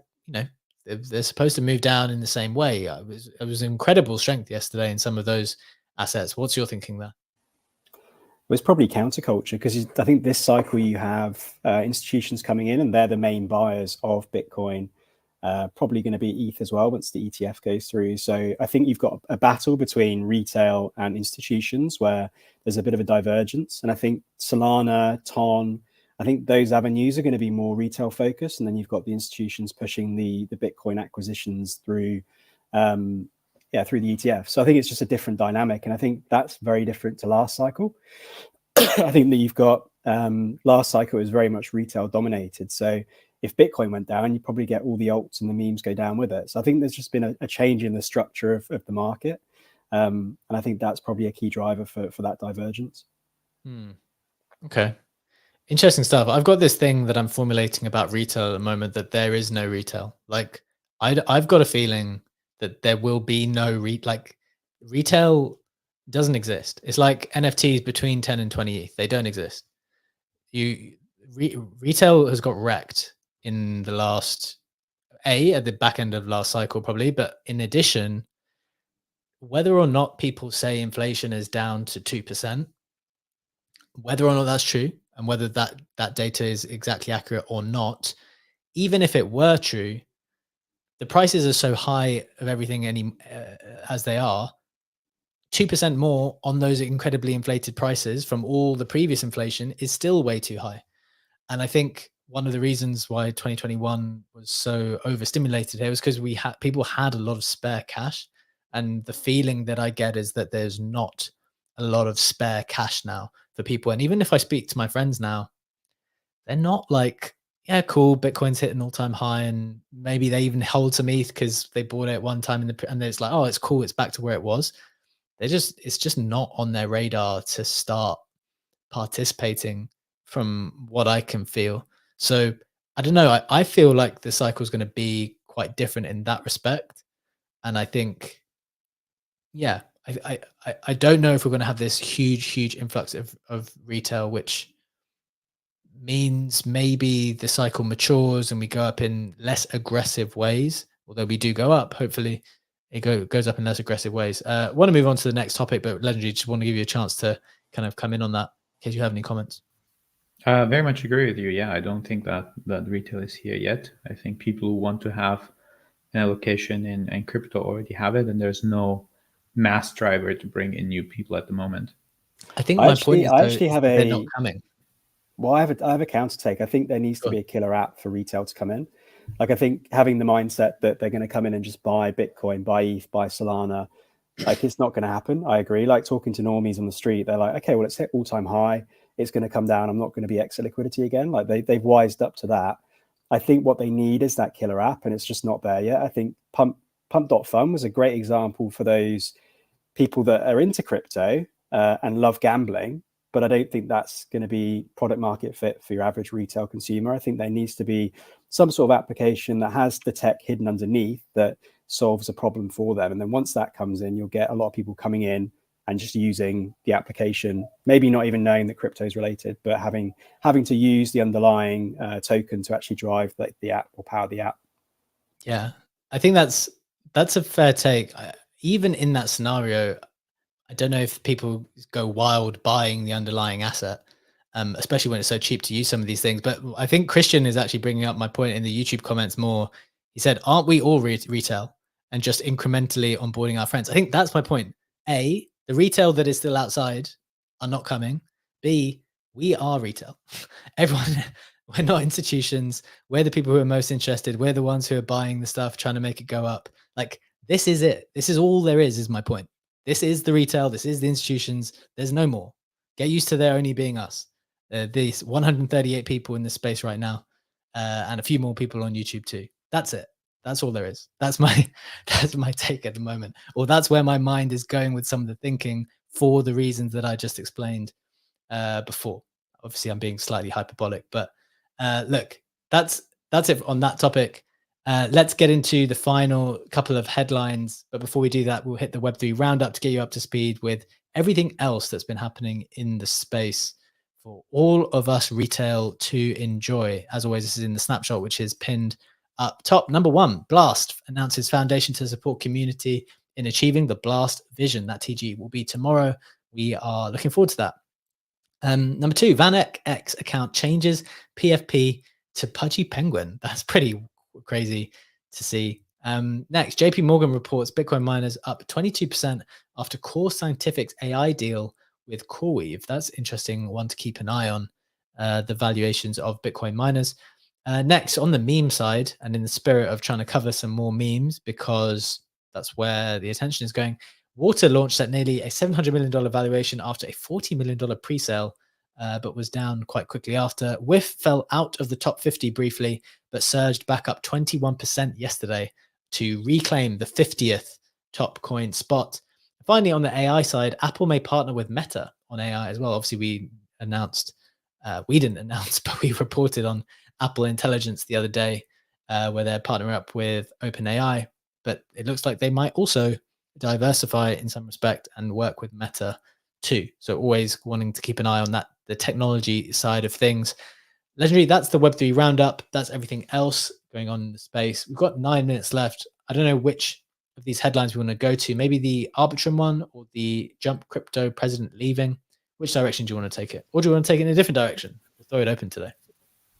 supposed to move down in the same way. It was incredible strength yesterday in some of those assets. What's your thinking there? Well, it's probably counterculture, because I think this cycle you have institutions coming in and they're the main buyers of Bitcoin, probably going to be ETH as well once the ETF goes through. So I think you've got a battle between retail and institutions where there's a bit of a divergence. And I think Solana, TON, I think those avenues are going to be more retail focused. And then you've got the institutions pushing the Bitcoin acquisitions through through the ETF. So I think it's just a different dynamic. And I think that's very different to last cycle. I think that you've got last cycle is very much retail dominated. So if Bitcoin went down, you probably get all the alts and the memes go down with it. So I think there's just been a change in the structure of the market. And I think that's probably a key driver for that divergence. Okay. Interesting stuff. I've got this thing that I'm formulating about retail at the moment, that there is no retail. Like I've got a feeling that there will be no retail doesn't exist. It's like NFTs between 10 and 20 ETH. They don't exist. Retail has got wrecked in the last at the back end of last cycle probably, but in addition, whether or not people say inflation is down to 2%, whether or not that's true, and whether that data is exactly accurate or not, even if it were true, the prices are so high of everything as they are, 2% more on those incredibly inflated prices from all the previous inflation is still way too high. And I think one of the reasons why 2021 was so overstimulated here was because people had a lot of spare cash. And the feeling that I get is that there's not a lot of spare cash now for people. And even if I speak to my friends now, they're not like, yeah, cool, Bitcoin's hit an all-time high, and maybe they even hold some ETH because they bought it at one time and it's like, oh, it's cool, it's back to where it was. It's just not on their radar to start participating from what I can feel. So I don't know. I feel like the cycle is going to be quite different in that respect. And I think, yeah, I don't know if we're going to have this huge influx of retail, which means maybe the cycle matures and we go up in less aggressive ways. Although we do go up, hopefully it goes up in less aggressive ways. I want to move on to the next topic, but Legendary, just want to give you a chance to kind of come in on that in case you have any comments. Very much agree with you. Yeah, I don't think that retail is here yet. I think people who want to have an allocation in crypto already have it, and there's no mass driver to bring in new people at the moment. I think my point is they're not coming. Well, I have a counter take. I think there needs to be a killer app for retail to come in. Like, I think having the mindset that they're going to come in and just buy Bitcoin, buy ETH, buy Solana, like, it's not going to happen. I agree. Like, talking to normies on the street, they're like, okay, well, it's hit all-time high. It's going to come down. I'm not going to be exit liquidity again. Like, they've wised up to that. I think what they need is that killer app, and it's just not there yet. I think Pump.fun was a great example for those people that are into crypto and love gambling, but I don't think that's going to be product market fit for your average retail consumer. I think there needs to be some sort of application that has the tech hidden underneath that solves a problem for them. And then once that comes in, you'll get a lot of people coming in and just using the application, maybe not even knowing that crypto is related, but having to use the underlying token to actually drive the app or power the app. Yeah, I think that's a fair take. Even in that scenario, I don't know if people go wild buying the underlying asset, especially when it's so cheap to use some of these things. But I think Christian is actually bringing up my point in the YouTube comments more. He said, aren't we all retail and just incrementally onboarding our friends? I think that's my point. A, the retail that is still outside are not coming. B, we are retail. Everyone, we're not institutions. We're the people who are most interested. We're the ones who are buying the stuff, trying to make it go up. Like, this is it. This is all there is my point. This is the retail. This is the institutions. There's no more. Get used to there only being us. These 138 people in this space right now, and a few more people on YouTube too. That's it. That's all there is. That's my take at the moment. Or that's where my mind is going with some of the thinking for the reasons that I just explained before. Obviously, I'm being slightly hyperbolic, but look, that's it on that topic. Let's get into the final couple of headlines. But before we do that, we'll hit the Web3 Roundup to get you up to speed with everything else that's been happening in the space for all of us retail to enjoy. As always, this is in the snapshot, which is pinned up top. Number one, Blast announces foundation to support community in achieving the Blast vision. That TG will be tomorrow. We are looking forward to that. Number two, VanEck account changes PFP to Pudgy Penguin. That's pretty crazy to see. Next, JP Morgan reports Bitcoin miners up 22% after Core Scientific's AI deal with CoreWeave. That's interesting one to keep an eye on, the valuations of Bitcoin miners. Next, on the meme side, and in the spirit of trying to cover some more memes because that's where the attention is going, Water launched at nearly a $700 million valuation after a $40 million pre-sale but was down quite quickly after. WIF fell out of the top 50 briefly, but surged back up 21% yesterday to reclaim the 50th top coin spot. Finally, on the AI side, Apple may partner with Meta on AI as well. Obviously, we didn't announce, but we reported on Apple Intelligence the other day, where they're partnering up with OpenAI. But it looks like they might also diversify in some respect and work with Meta too. So always wanting to keep an eye on that, the technology side of things. Legendary, that's the Web3 roundup. That's everything else going on in the space. We've got 9 minutes left. I don't know which of these headlines we want to go to. Maybe the Arbitrum one or the Jump Crypto president leaving. Which direction do you want to take it? Or do you want to take it in a different direction? We'll throw it open today.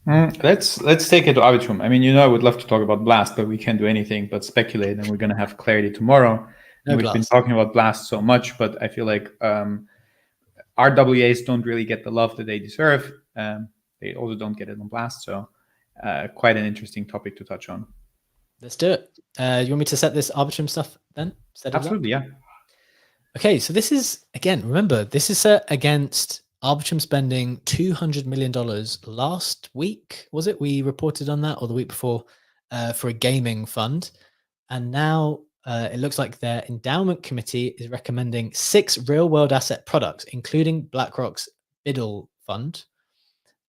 Let's take it to Arbitrum. I mean, I would love to talk about Blast, but we can't do anything but speculate, and we're going to have clarity tomorrow. No We've been talking about Blast so much, but I feel like RWAs don't really get the love that they deserve. They also don't get it on Blast, so quite an interesting topic to touch on. Let's do it. You want me to set this Arbitrum stuff then? Absolutely, yeah. Okay, so this is, again, remember, this is set against Arbitrum spending $200 million last week, was it? We reported on that, or the week before, for a gaming fund. And now it looks like their endowment committee is recommending 6 real-world asset products, including BlackRock's BIDL fund.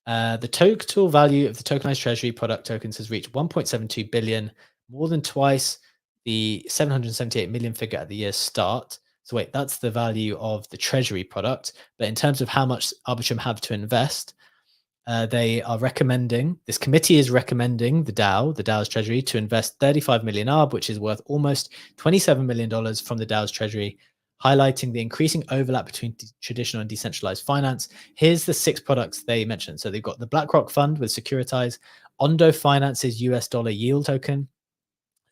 The total value of the tokenized treasury product tokens has reached 1.72 billion, more than twice the 778 million figure at the year's start. So wait, that's the value of the treasury product. But in terms of how much Arbitrum have to invest, they are recommending, this committee is recommending the DAO's treasury to invest 35 million ARB, which is worth almost $27 million from the DAO's treasury, highlighting the increasing overlap between traditional and decentralized finance. Here's the 6 products they mentioned. So they've got the BlackRock fund with Securitize, Ondo Finance's US dollar yield token,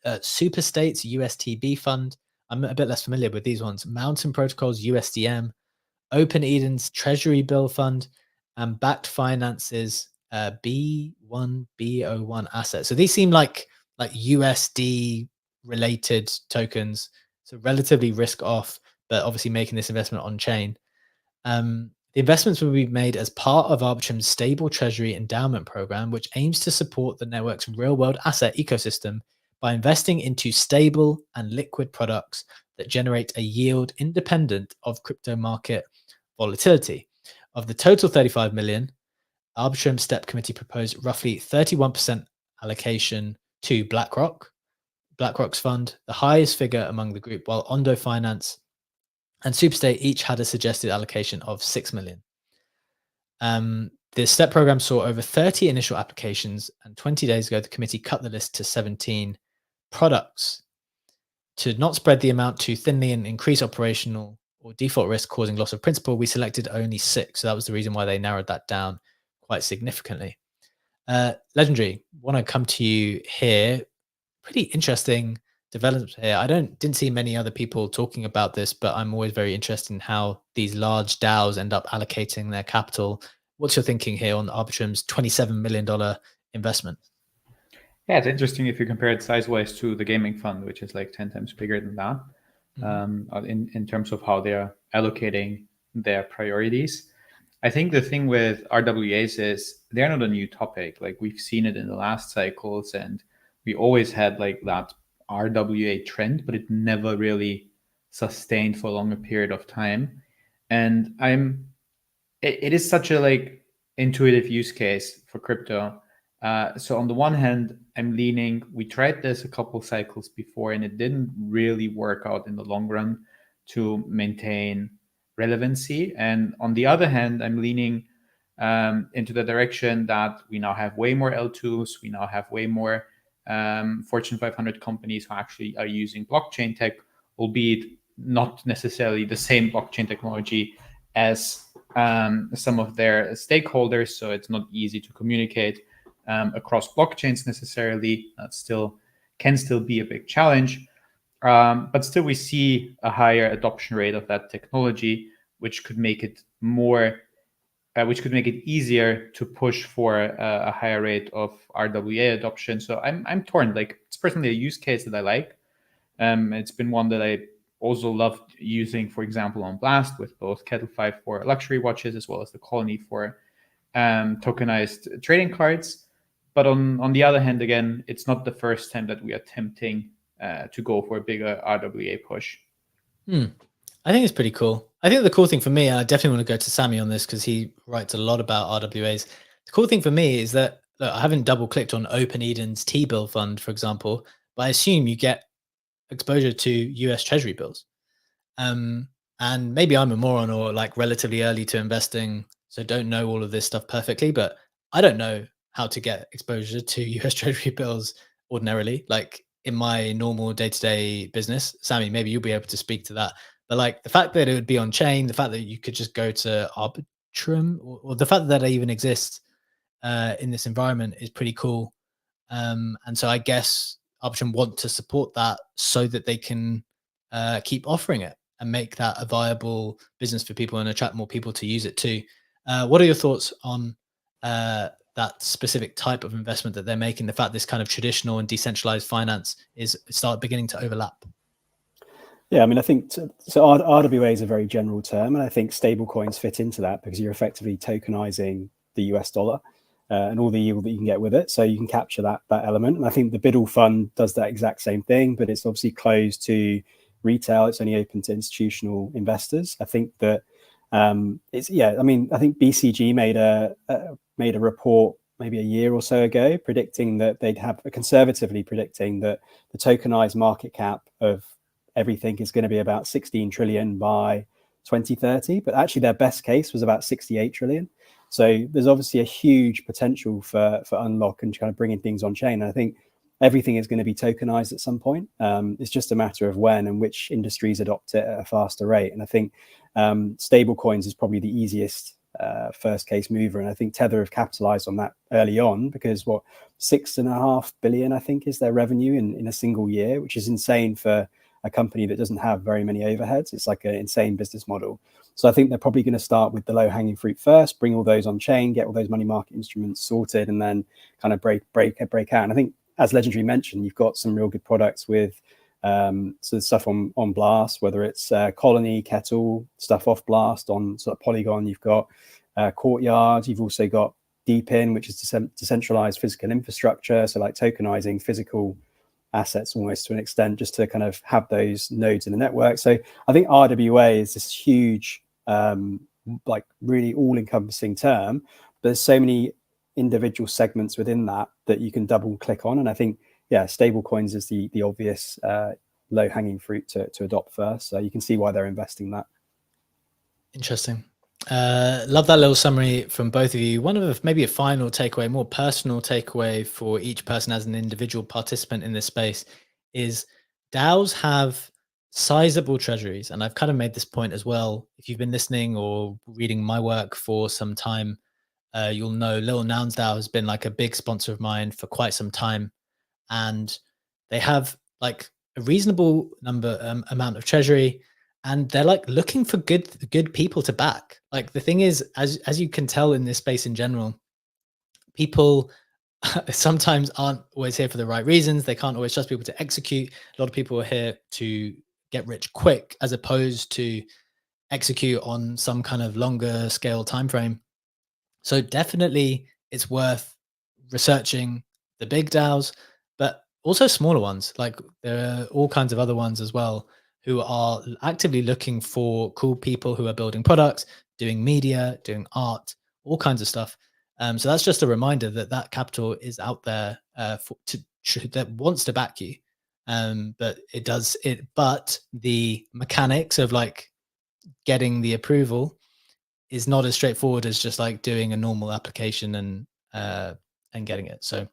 Superstate's USTB fund. I'm a bit less familiar with these ones. Mountain Protocols USDM, Open Eden's Treasury Bill Fund, and Backed Finance's B1B01 asset. So these seem like USD related tokens, so relatively risk off, but obviously making this investment on chain. The investments will be made as part of Arbitrum's stable treasury endowment program, which aims to support the network's real-world asset ecosystem by investing into stable and liquid products that generate a yield independent of crypto market volatility. Of the total 35 million, Arbitrum Step Committee proposed roughly 31% allocation to BlackRock's fund, the highest figure among the group, while Ondo Finance and Superstate each had a suggested allocation of 6 million. The STEP program saw over 30 initial applications, and 20 days ago, the committee cut the list to 17 products. To not spread the amount too thinly and increase operational or default risk causing loss of principal, we selected only 6. So that was the reason why they narrowed that down quite significantly. Legendary, want to come to you here. Pretty interesting development here. I didn't see many other people talking about this, but I'm always very interested in how these large DAOs end up allocating their capital. What's your thinking here on Arbitrum's $27 million investment? Yeah, it's interesting if you compare it size-wise to the gaming fund, which is like 10 times bigger than that, in terms of how they're allocating their priorities. I think the thing with RWAs is they're not a new topic. Like we've seen it in the last cycles, and we always had like that RWA trend, but it never really sustained for a longer period of time. And it is such a like intuitive use case for crypto. So on the one hand, I'm leaning, we tried this a couple cycles before and it didn't really work out in the long run to maintain relevancy. And on the other hand, I'm leaning into the direction that we now have way more L2s, we now have way more Fortune 500 companies who actually are using blockchain tech, albeit not necessarily the same blockchain technology as some of their stakeholders. So it's not easy to communicate across blockchains necessarily. That can still be a big challenge. But still we see a higher adoption rate of that technology, which could make it easier to push for a higher rate of RWA adoption. So I'm torn. Like it's personally a use case that I like. It's been one that I also loved using, for example, on Blast with both Kettlefy for luxury watches as well as the Colony for tokenized trading cards. But on the other hand, again, it's not the first time that we are attempting to go for a bigger RWA push. I think it's pretty cool. I think the cool thing for me, I definitely want to go to Sammy on this because he writes a lot about RWAs. The cool thing for me is that, look, I haven't double clicked on Open Eden's T-bill fund, for example, but I assume you get exposure to US Treasury bills. And maybe I'm a moron or like relatively early to investing, so don't know all of this stuff perfectly, but I don't know how to get exposure to US Treasury bills ordinarily, like in my normal day-to-day business. Sammy, maybe you'll be able to speak to that. But like the fact that it would be on chain, the fact that you could just go to Arbitrum, or the fact that it even exists in this environment is pretty cool. And so I guess Arbitrum want to support that so that they can keep offering it and make that a viable business for people and attract more people to use it too. What are your thoughts on that specific type of investment that they're making? The fact this kind of traditional and decentralized finance is beginning to overlap. Yeah, I mean, I think so. RWA is a very general term, and I think stable coins fit into that because you're effectively tokenizing the US dollar and all the yield that you can get with it. So you can capture that element. And I think the Biddle fund does that exact same thing, but it's obviously closed to retail. It's only open to institutional investors. I think that I mean, I think BCG made a report maybe a year or so ago predicting that conservatively predicting that the tokenized market cap of everything is going to be about 16 trillion by 2030, but actually their best case was about 68 trillion. So there's obviously a huge potential for unlock and kind of bringing things on chain. And I think everything is going to be tokenized at some point. It's just a matter of when and which industries adopt it at a faster rate. And I think stable coins is probably the easiest first case mover. And I think Tether have capitalized on that early on because 6.5 billion, I think, is their revenue in a single year, which is insane for a company that doesn't have very many overheads. It's like an insane business model. So I think they're probably going to start with the low hanging fruit first, bring all those on chain, get all those money market instruments sorted, and then kind of break out. And I think, as Legendary mentioned, you've got some real good products with so stuff on Blast, whether it's Colony, Kettle, stuff off Blast on sort of Polygon. You've got Courtyard. You've also got Deepin, which is decentralized physical infrastructure. So like tokenizing physical assets almost to an extent, just to kind of have those nodes in the network. So I think RWA is this huge, like really all-encompassing term. But there's so many individual segments within that you can double click on. And I think, yeah, stable coins is the obvious low-hanging fruit to adopt first. So you can see why they're investing that. Interesting. Love that little summary from both of you. One of maybe a final takeaway, more personal takeaway for each person as an individual participant in this space is DAOs have sizable treasuries. And I've kind of made this point as well. If you've been listening or reading my work for some time, you'll know Lil Nouns DAO has been like a big sponsor of mine for quite some time. And they have like a reasonable amount of treasury. And they're like looking for good people to back. Like the thing is, as you can tell in this space in general, people sometimes aren't always here for the right reasons. They can't always trust people to execute. A lot of people are here to get rich quick, as opposed to execute on some kind of longer scale time frame. So definitely, it's worth researching the big DAOs, but also smaller ones. Like there are all kinds of other ones as well, who are actively looking for cool people who are building products, doing media, doing art, all kinds of stuff. So that's just a reminder that capital is out there that wants to back you. But but the mechanics of like getting the approval is not as straightforward as just like doing a normal application and getting it. So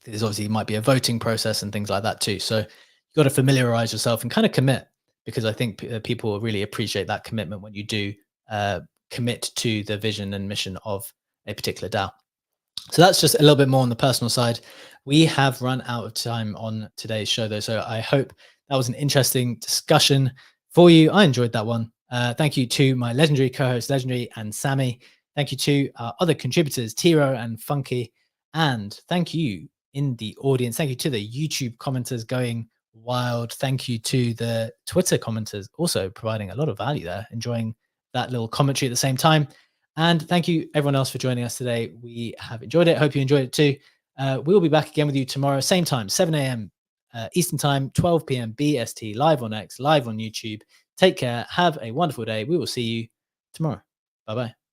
there's obviously might be a voting process and things like that too. So got to familiarize yourself and kind of commit, because I think people really appreciate that commitment when you do commit to the vision and mission of a particular DAO. So that's just a little bit more on the personal side. We have run out of time on today's show though, so I hope that was an interesting discussion for you. I enjoyed that one. Thank you to my legendary co-host Legendary and Sammy. Thank you to our other contributors Tiro and Funky, and thank you in the audience. Thank you to the YouTube commenters going wild. Thank you to the Twitter commenters also providing a lot of value there, enjoying that little commentary at the same time. And thank you everyone else for joining us today. We have enjoyed it. Hope you enjoyed it too. We'll be back again with you tomorrow, same time, 7 a.m. Eastern time, 12 p.m. BST, live on X, live on YouTube. Take care. Have a wonderful day. We will see you tomorrow. Bye-bye.